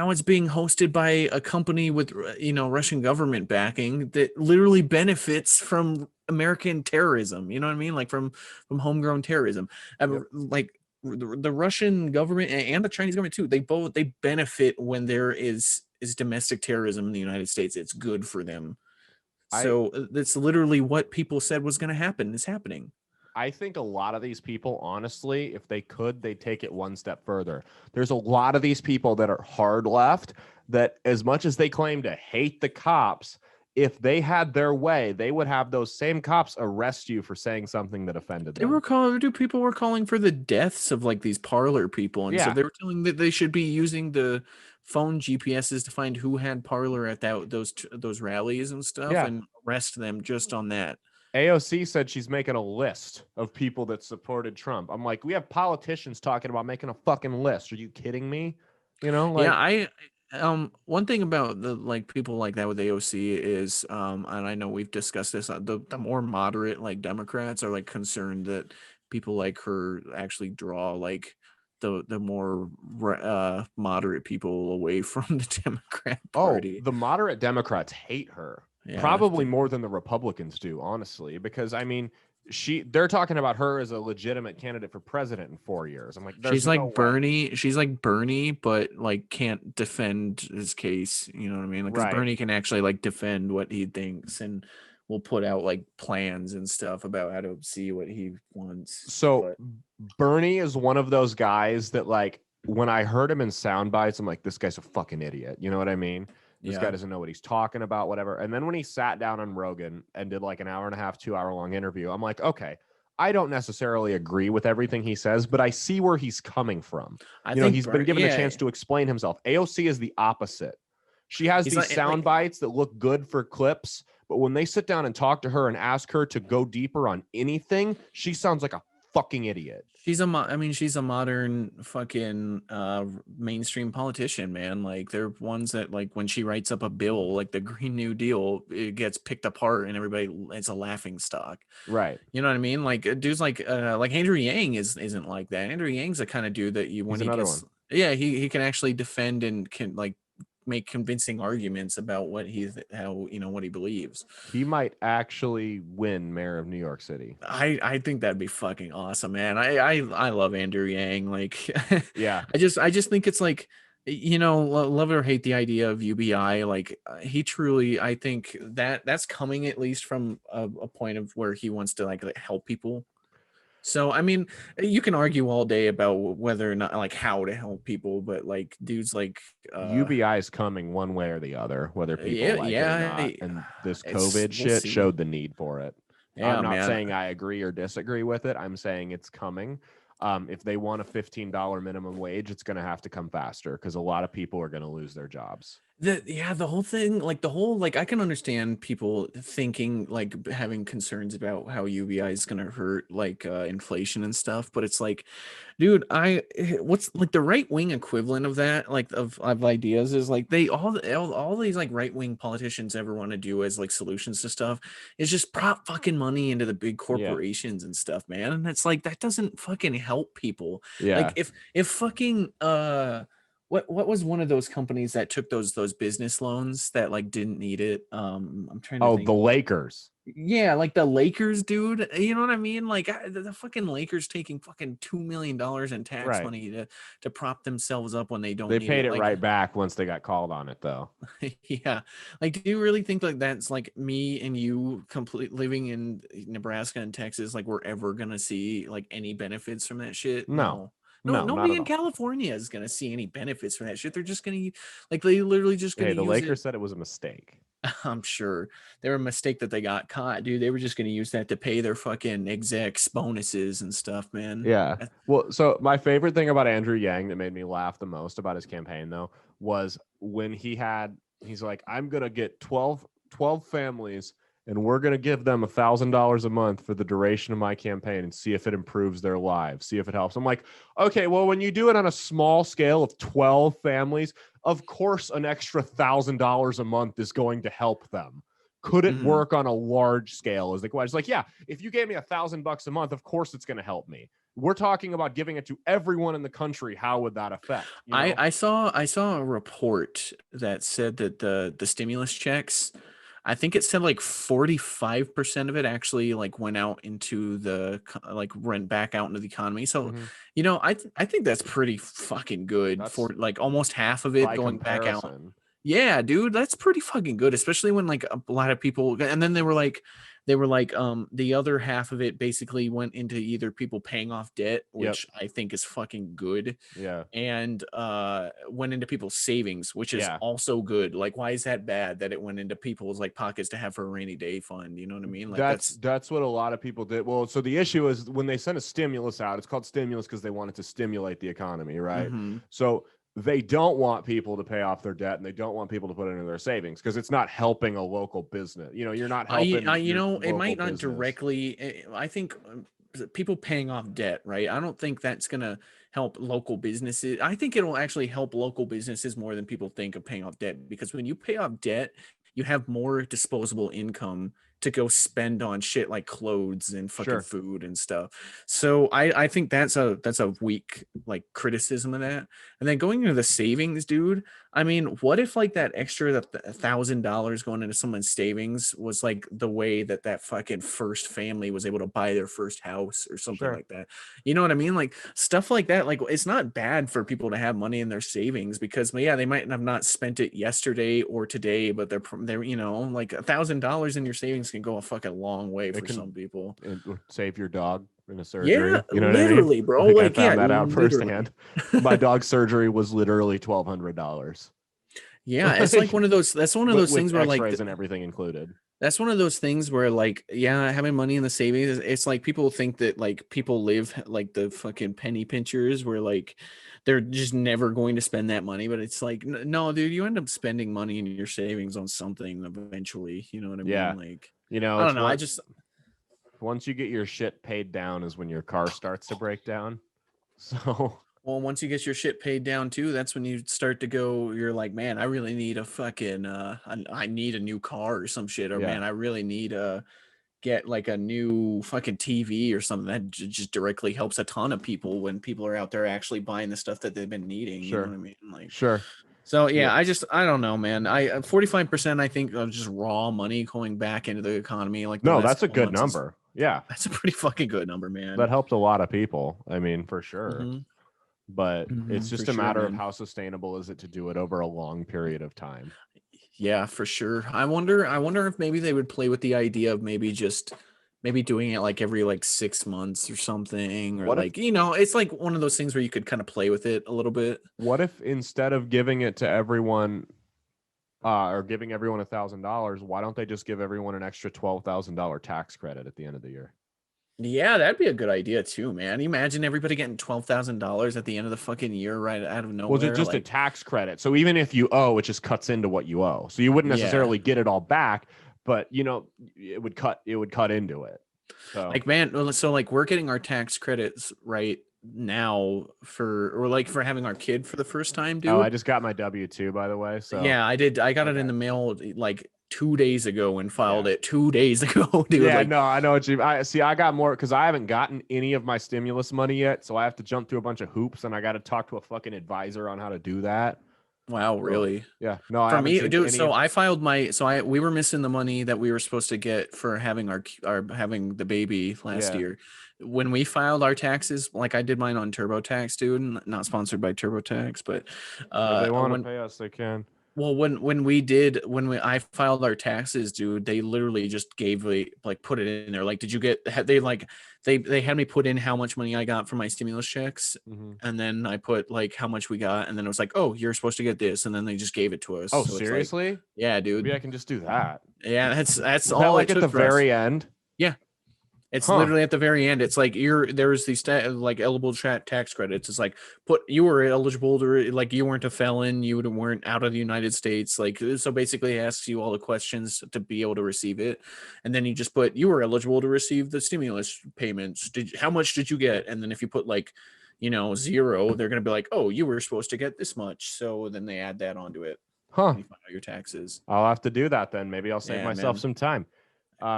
it's being hosted by a company with Russian government backing that literally benefits from American terrorism. You know what I mean? Like from homegrown terrorism. Like the Russian government and the Chinese government too. They benefit when there is domestic terrorism in the United States. It's good for them. So that's literally what people said was going to happen. Is happening. I think a lot of these people, honestly, if they could, they'd take it one step further. There's a lot of these people that are hard left that, as much as they claim to hate the cops, if they had their way, they would have those same cops arrest you for saying something that offended them. People were calling for the deaths of like these Parler people. And so they were telling that they should be using the phone GPSs to find who had Parler at those rallies and stuff and arrest them just on that. AOC said she's making a list of people that supported Trump. I'm like, we have politicians talking about making a fucking list. Are you kidding me? One thing about the people like that with AOC is, and I know we've discussed this, the more moderate Democrats are concerned that people like her actually draw the more moderate people away from the Democrat Party. The moderate Democrats hate her. Probably more than the Republicans do, honestly, because they're talking about her as a legitimate candidate for president in 4 years. I'm like, she's like Bernie. She's like Bernie, but can't defend his case. You know what I mean? Because Bernie can actually defend what he thinks and will put out plans and stuff about how to see what he wants. So Bernie is one of those guys that when I heard him in sound bites, I'm like, this guy's a fucking idiot. You know what I mean? This guy doesn't know what he's talking about, whatever. And then when he sat down on Rogan and did an hour and a half, 2 hour long interview, I'm like, okay, I don't necessarily agree with everything he says, but I see where he's coming from. I think he's been given a chance to explain himself. AOC is the opposite. She has these sound bites that look good for clips, but when they sit down and talk to her and ask her to go deeper on anything, she sounds like a fucking idiot. She's a modern fucking mainstream politician, man. They're ones that when she writes up a bill, the Green New Deal, it gets picked apart and it's a laughing stock. Right. You know what I mean? Dudes like Andrew Yang isn't like that. Andrew Yang's the kind of dude that he can actually defend and can make convincing arguments about what he believes. He might actually win mayor of New York City. I think that'd be fucking awesome, man. I love Andrew Yang. Yeah. I just think it's love it or hate the idea of UBI. He truly, I think that's coming at least from a point of where he wants to help people. So, I mean, you can argue all day about whether or not, how to help people, but dudes UBI is coming one way or the other, whether people it or not. And this COVID shit showed the need for it. Yeah, I'm not saying I agree or disagree with it. I'm saying it's coming. If they want a $15 minimum wage, it's going to have to come faster because a lot of people are going to lose their jobs. The whole thing, like the whole, like I can understand people thinking like having concerns about how UBI is gonna hurt like inflation and stuff, but it's like, dude, what's like the right wing equivalent of that, like of ideas is like they all these like right wing politicians ever want to do as like solutions to stuff is just prop fucking money into the big Yeah. corporations and stuff, man. And it's like that doesn't fucking help people. Yeah. Like if fucking what was one of those companies that took those business loans that like didn't need it? I'm trying to think. The Lakers. Yeah, like the Lakers, dude. You know what I mean? Like the fucking Lakers taking fucking $2 million in tax money to prop themselves up when they don't. They need paid it. it Like, right back once they got called on it, though. yeah. Like, do you really think like that's like me and you living in Nebraska and Texas? Like, we're ever gonna see like any benefits from that shit? No, Nobody not in at all. California is gonna see any benefits from that shit. They're just gonna like they literally just gonna Hey, the use Lakers it. said it was a mistake. I'm sure they were a mistake that they got caught, dude. They were just gonna use that to pay their fucking execs bonuses and stuff, man. Yeah. Well, so my favorite thing about Andrew Yang that made me laugh the most about his campaign, though, was when he's like, I'm going to get 12 families and we're going to give them $1,000 a month for the duration of my campaign and see if it improves their lives, see if it helps. I'm like, okay, well, when you do it on a small scale of 12 families, of course, an extra $1,000 a month is going to help them. Could it work on a large scale? Is the question. It's like, yeah, if you gave me $1,000 a month, of course it's going to help me. We're talking about giving it to everyone in the country. How would that affect? You know? I saw a report that said that the stimulus checks, I think it said like 45% of it actually like went out into the like went back out into the economy. So, you know, I think that's pretty fucking good for like almost half of it going back out. Yeah, dude, that's pretty fucking good, especially when like a lot of people, and then they were like the other half of it basically went into either people paying off debt, which I think is fucking good. Yeah. And went into people's savings, which is also good. Like, why is that bad that it went into people's like pockets to have for a rainy day fund? You know what I mean? Like that's what a lot of people did. Well, so the issue is when they send a stimulus out, it's called stimulus because they wanted to stimulate the economy, right? So they don't want people to pay off their debt and they don't want people to put it into their savings because it's not helping a local business. You know, you're not helping. You know, it might not business. directly. I think people paying off debt, right? I don't think that's gonna help local businesses. I think it'll actually help local businesses more than people think of paying off debt, because when you pay off debt, you have more disposable income to go spend on shit like clothes and fucking food and stuff. So I think that's a weak like criticism of that. And then going into the savings, dude, I mean, what if like that extra $1,000 going into someone's savings was like the way that fucking first family was able to buy their first house or something like that? You know what I mean? Like stuff like that. Like, it's not bad for people to have money in their savings because, yeah, they might have not spent it yesterday or today, but they're you know, like $1,000 in your savings can go a fucking long way for some people. Save your dog in a surgery. Yeah, you know literally, what I mean? bro. I found that out firsthand. My dog's surgery was literally $1,200. Yeah, it's like one of those. That's one of those things where like X-rays and everything included. That's one of those things where like, yeah, having money in the savings, it's like people think that like people live like the fucking penny pinchers where like they're just never going to spend that money. But it's like, no, dude, you end up spending money in your savings on something eventually. You know what I mean? Like, you know, I don't know. Once you get your shit paid down is when your car starts to break down. So, well, once you get your shit paid down too, that's when you start to go, you're like, man, I really need a fucking, I need a new car or some shit. Or man, I really need to get like a new fucking TV or something. That just directly helps a ton of people when people are out there actually buying the stuff that they've been needing. You know what I mean? Like, so yeah, I don't know, man. 45%, I think, of just raw money going back into the economy. Like, no, that's a good number. Yeah, that's a pretty fucking good number, man. That helped a lot of people. I mean, for sure. But it's just a matter of how sustainable is it to do it over a long period of time. Yeah, for sure. I wonder if maybe they would play with the idea of maybe doing it like every like 6 months or something, or like, you know, it's like one of those things where you could kind of play with it a little bit. What if instead of giving it to everyone or giving everyone $1,000, why don't they just give everyone an extra $12,000 tax credit at the end of the year? Yeah, that'd be a good idea too, man. Imagine everybody getting $12,000 at the end of the fucking year right out of Well, nowhere. just a Like, tax credit. So even if you owe, it just cuts into what you owe. So you wouldn't yeah. necessarily get it all back, but it would cut into it. So Like, man, well, so like we're getting our tax credits right now for having our kid for the first time, oh, I dude. just got my W-2 by the way. So Yeah, I did. I got it in okay. the mail like 2 days ago and filed Yeah. it 2 days ago, dude. Yeah, Like, no, I know what you I see. I got more because I haven't gotten any of my stimulus money yet. So I have to jump through a bunch of hoops and I got to talk to a fucking advisor on how to do that. wow, So really? yeah, no, I For haven't me, seen dude, any so of I filed my we were missing the money that we were supposed to get for having our having the baby last yeah. year. When we filed our taxes, like I did mine on TurboTax, dude, not sponsored by TurboTax, but If they want to when pay us, they can. when I filed our taxes, dude, they literally just gave like put it in there. Like, did you get they like they had me put in how much money I got from my stimulus checks, Mm-hmm. and then I put like how much we got, and then it was like, oh, you're supposed to get this, and then they just gave it to us. Oh, So it's like, seriously? yeah, Maybe dude, I can just do that. yeah, that's Is that all it like at the took for us. very end? Yeah, it's Huh. literally at the very end. It's like there's these like eligible tax credits. It's like you were eligible to like you weren't a felon, you weren't out of the United States. Like so basically it asks you all the questions to be able to receive it. And then you just put you were eligible to receive the stimulus payments. How much did you get? And then if you put like, 0, they're gonna be like, oh, you were supposed to get this much. So then they add that onto it Huh. when you find out your taxes. I'll have to do that then. Maybe I'll save Yeah, myself man. some time.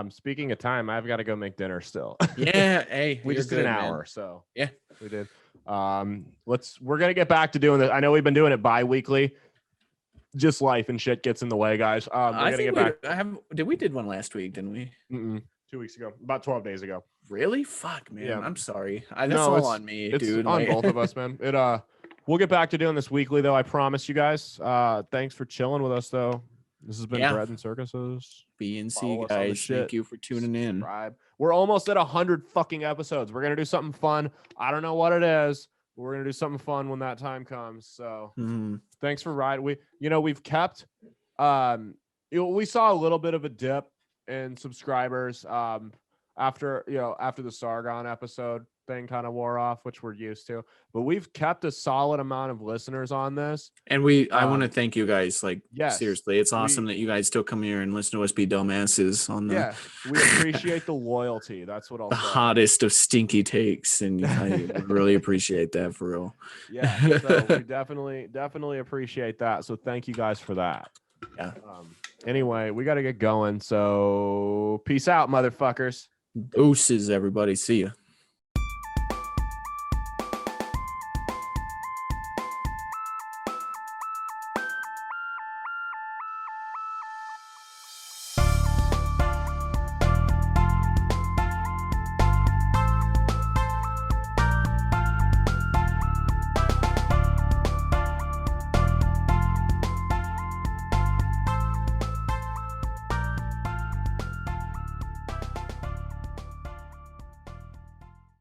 Speaking of time, I've got to go make dinner still. Yeah, hey, We you're just did an good, hour, man. so Yeah. we did. We're gonna get back to doing this. I know we've been doing it bi-weekly. Just life and shit gets in the way, guys. We're I gonna think get back. we did one last week, didn't we? 2 weeks ago, about 12 days ago. Really? Fuck, man. Yeah. I'm sorry. That's No, all it's on me, it's dude. on Like, both of us, man. We'll get back to doing this weekly though. I promise you guys. Thanks for chilling with us though. This has been yeah. Bread and Circuses. BNC Follow us on the guys, thank shit. you for tuning in. Subscribe. We're almost at 100 fucking episodes. We're gonna do something fun. I don't know what it is, but we're gonna do something fun when that time comes. So thanks for riding. We've kept we saw a little bit of a dip in subscribers after the Sargon episode thing kind of wore off, which we're used to, but we've kept a solid amount of listeners on this. And I want to thank you guys. Like, Yes, seriously, it's awesome that you guys still come here and listen to us be dumbasses on we appreciate the loyalty. That's what I'll the say. hottest of stinky takes, and I really appreciate that for real. Yeah, so we definitely appreciate that. So thank you guys for that. Yeah. Anyway, we got to get going. So peace out, motherfuckers. Deuces, everybody. See ya.